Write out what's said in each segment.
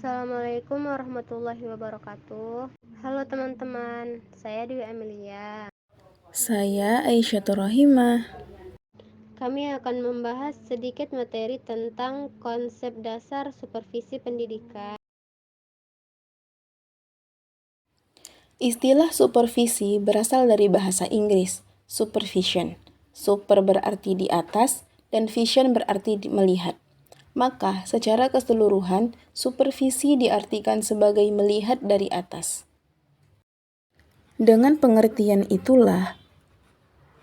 Assalamualaikum warahmatullahi wabarakatuh. Halo teman-teman, saya Dewi Amelia. Saya Aisyah Rohimah. Kami akan membahas sedikit materi tentang konsep dasar supervisi pendidikan. Istilah supervisi berasal dari bahasa Inggris, supervision. Super berarti di atas, dan vision berarti melihat. Maka, secara keseluruhan, supervisi diartikan sebagai melihat dari atas. Dengan pengertian itulah,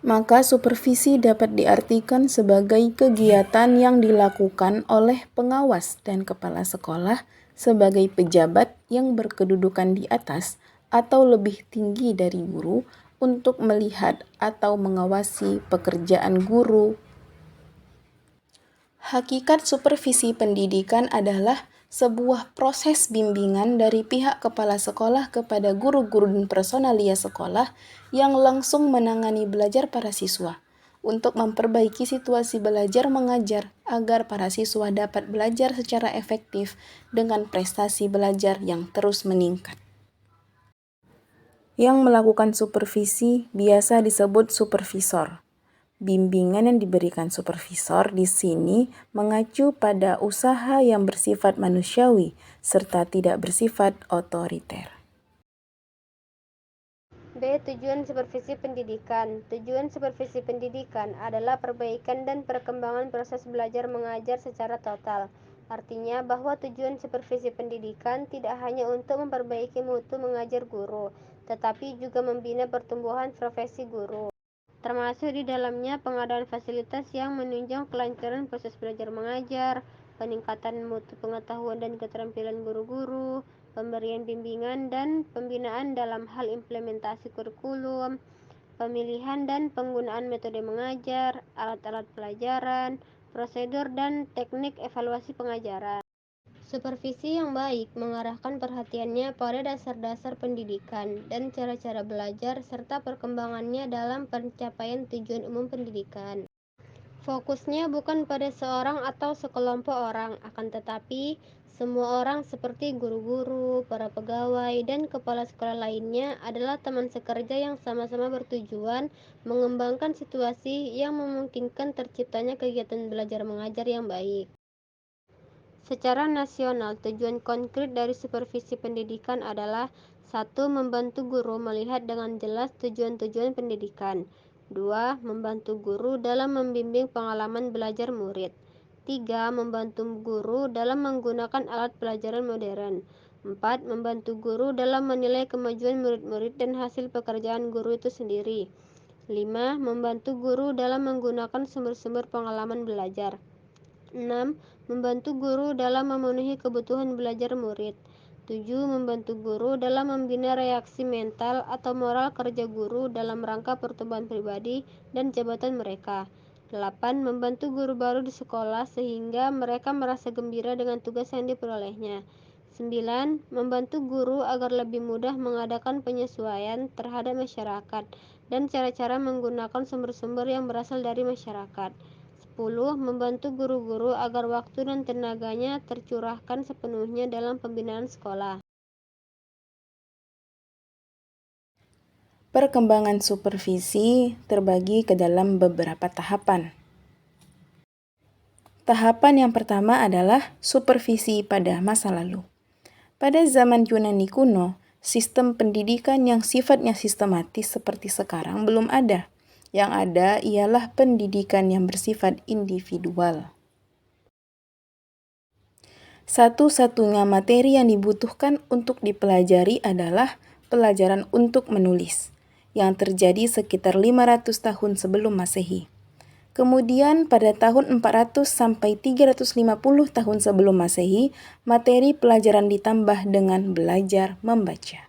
maka supervisi dapat diartikan sebagai kegiatan yang dilakukan oleh pengawas dan kepala sekolah sebagai pejabat yang berkedudukan di atas atau lebih tinggi dari guru untuk melihat atau mengawasi pekerjaan guru. Hakikat supervisi pendidikan adalah sebuah proses bimbingan dari pihak kepala sekolah kepada guru-guru dan personalia sekolah yang langsung menangani belajar para siswa untuk memperbaiki situasi belajar mengajar agar para siswa dapat belajar secara efektif dengan prestasi belajar yang terus meningkat. Yang melakukan supervisi biasa disebut supervisor. Bimbingan yang diberikan supervisor di sini mengacu pada usaha yang bersifat manusiawi serta tidak bersifat otoriter. B. Tujuan supervisi pendidikan. Tujuan supervisi pendidikan adalah perbaikan dan perkembangan proses belajar mengajar secara total. Artinya bahwa tujuan supervisi pendidikan tidak hanya untuk memperbaiki mutu mengajar guru, tetapi juga membina pertumbuhan profesi guru. Termasuk di dalamnya pengadaan fasilitas yang menunjang kelancaran proses belajar mengajar, peningkatan mutu pengetahuan dan keterampilan guru-guru, pemberian bimbingan dan pembinaan dalam hal implementasi kurikulum, pemilihan dan penggunaan metode mengajar, alat-alat pelajaran, prosedur dan teknik evaluasi pengajaran. Supervisi yang baik mengarahkan perhatiannya pada dasar-dasar pendidikan dan cara-cara belajar serta perkembangannya dalam pencapaian tujuan umum pendidikan. Fokusnya bukan pada seorang atau sekelompok orang, akan tetapi semua orang seperti guru-guru, para pegawai, dan kepala sekolah lainnya adalah teman sekerja yang sama-sama bertujuan mengembangkan situasi yang memungkinkan terciptanya kegiatan belajar mengajar yang baik. Secara nasional, tujuan konkret dari supervisi pendidikan adalah 1. Membantu guru melihat dengan jelas tujuan-tujuan pendidikan. 2. Membantu guru dalam membimbing pengalaman belajar murid. 3. Membantu guru dalam menggunakan alat pelajaran modern. 4. Membantu guru dalam menilai kemajuan murid-murid dan hasil pekerjaan guru itu sendiri. 5. Membantu guru dalam menggunakan sumber-sumber pengalaman belajar. 6. Membantu guru dalam memenuhi kebutuhan belajar murid. 7. Membantu guru dalam membina reaksi mental atau moral kerja guru dalam rangka pertumbuhan pribadi dan jabatan mereka. 8. Membantu guru baru di sekolah sehingga mereka merasa gembira dengan tugas yang diperolehnya. 9. Membantu guru agar lebih mudah mengadakan penyesuaian terhadap masyarakat dan cara-cara menggunakan sumber-sumber yang berasal dari masyarakat. 10. Membantu guru-guru agar waktu dan tenaganya tercurahkan sepenuhnya dalam pembinaan sekolah. Perkembangan supervisi terbagi ke dalam beberapa tahapan. Tahapan yang pertama adalah supervisi pada masa lalu. Pada zaman Yunani kuno, sistem pendidikan yang sifatnya sistematis seperti sekarang belum ada. Yang ada ialah pendidikan yang bersifat individual. Satu-satunya materi yang dibutuhkan untuk dipelajari adalah pelajaran untuk menulis, yang terjadi sekitar 500 tahun sebelum Masehi. Kemudian pada tahun 400 sampai 350 tahun sebelum Masehi, materi pelajaran ditambah dengan belajar membaca.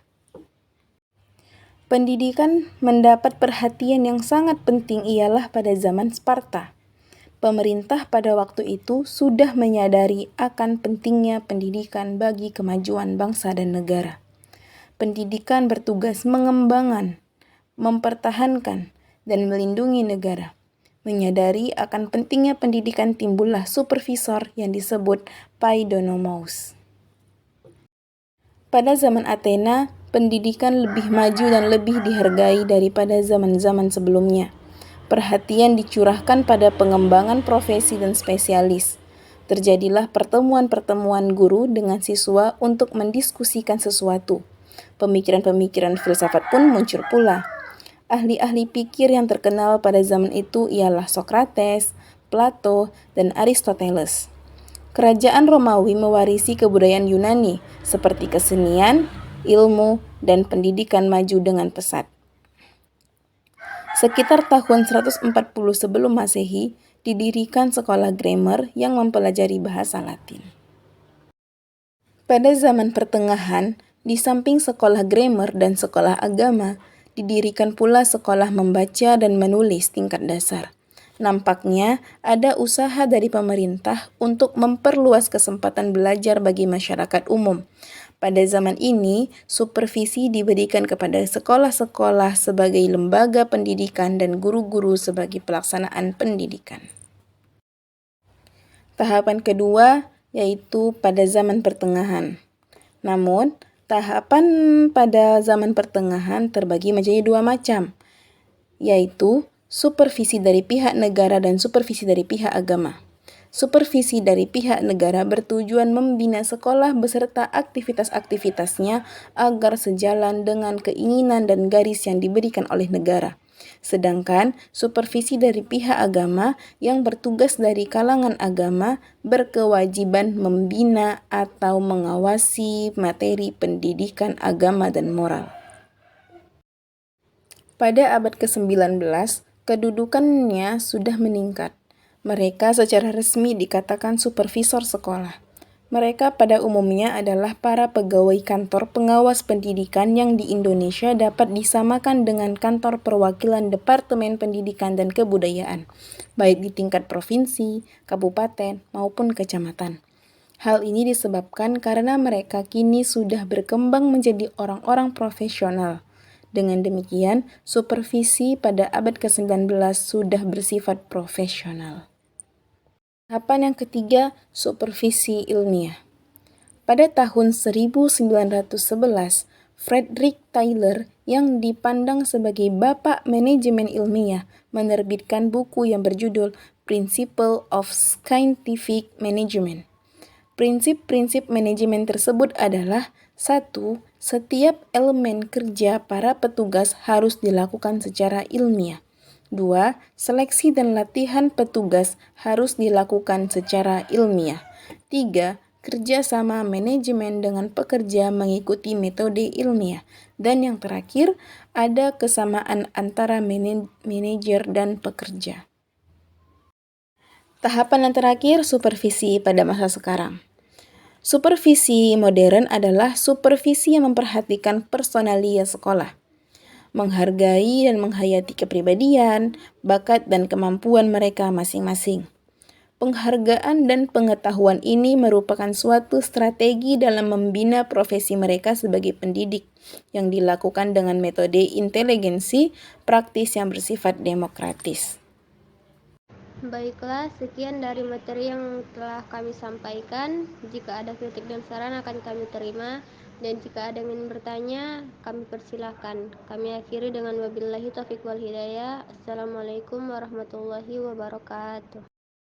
Pendidikan mendapat perhatian yang sangat penting ialah pada zaman Sparta. Pemerintah pada waktu itu sudah menyadari akan pentingnya pendidikan bagi kemajuan bangsa dan negara. Pendidikan bertugas mengembangkan, mempertahankan, dan melindungi negara. Menyadari akan pentingnya pendidikan timbullah supervisor yang disebut paidonomos. Pada zaman Athena, pendidikan lebih maju dan lebih dihargai daripada zaman-zaman sebelumnya. Perhatian dicurahkan pada pengembangan profesi dan spesialis. Terjadilah pertemuan-pertemuan guru dengan siswa untuk mendiskusikan sesuatu. Pemikiran-pemikiran filsafat pun muncul pula. Ahli-ahli pikir yang terkenal pada zaman itu ialah Sokrates, Plato, dan Aristoteles. Kerajaan Romawi mewarisi kebudayaan Yunani seperti kesenian, ilmu, dan pendidikan maju dengan pesat. Sekitar tahun 140 sebelum Masehi, didirikan sekolah grammar yang mempelajari bahasa Latin. Pada zaman pertengahan, di samping sekolah grammar dan sekolah agama, didirikan pula sekolah membaca dan menulis tingkat dasar. Nampaknya ada usaha dari pemerintah untuk memperluas kesempatan belajar bagi masyarakat umum. Pada zaman ini, supervisi diberikan kepada sekolah-sekolah sebagai lembaga pendidikan dan guru-guru sebagai pelaksanaan pendidikan. Tahapan kedua yaitu pada zaman pertengahan. Namun, tahapan pada zaman pertengahan terbagi menjadi dua macam, yaitu supervisi dari pihak negara dan supervisi dari pihak agama. Supervisi dari pihak negara bertujuan membina sekolah beserta aktivitas-aktivitasnya agar sejalan dengan keinginan dan garis yang diberikan oleh negara. Sedangkan supervisi dari pihak agama yang bertugas dari kalangan agama berkewajiban membina atau mengawasi materi pendidikan agama dan moral. Pada abad ke-19, kedudukannya sudah meningkat. Mereka secara resmi dikatakan supervisor sekolah. Mereka pada umumnya adalah para pegawai kantor pengawas pendidikan yang di Indonesia dapat disamakan dengan kantor perwakilan Departemen Pendidikan dan Kebudayaan, baik di tingkat provinsi, kabupaten, maupun kecamatan. Hal ini disebabkan karena mereka kini sudah berkembang menjadi orang-orang profesional. Dengan demikian, supervisi pada abad ke-19 sudah bersifat profesional. Tahapan yang ketiga, supervisi ilmiah. Pada tahun 1911, Frederick Taylor yang dipandang sebagai bapak manajemen ilmiah menerbitkan buku yang berjudul Principle of Scientific Management. Prinsip-prinsip manajemen tersebut adalah: 1. Setiap elemen kerja para petugas harus dilakukan secara ilmiah. 2. Seleksi dan latihan petugas harus dilakukan secara ilmiah. 3. Kerjasama manajemen dengan pekerja mengikuti metode ilmiah. Dan yang terakhir, ada kesamaan antara manajer dan pekerja. Tahapan yang terakhir, supervisi pada masa sekarang. Supervisi modern adalah supervisi yang memperhatikan personalia sekolah, menghargai dan menghayati kepribadian, bakat, dan kemampuan mereka masing-masing. Penghargaan dan pengetahuan ini merupakan suatu strategi dalam membina profesi mereka sebagai pendidik yang dilakukan dengan metode inteligensi praktis yang bersifat demokratis. Baiklah, sekian dari materi yang telah kami sampaikan. Jika ada kritik dan saran akan kami terima. Dan jika ada yang ingin bertanya, kami persilahkan. Kami akhiri dengan wabillahi taufiq wal hidayah. Assalamualaikum warahmatullahi wabarakatuh.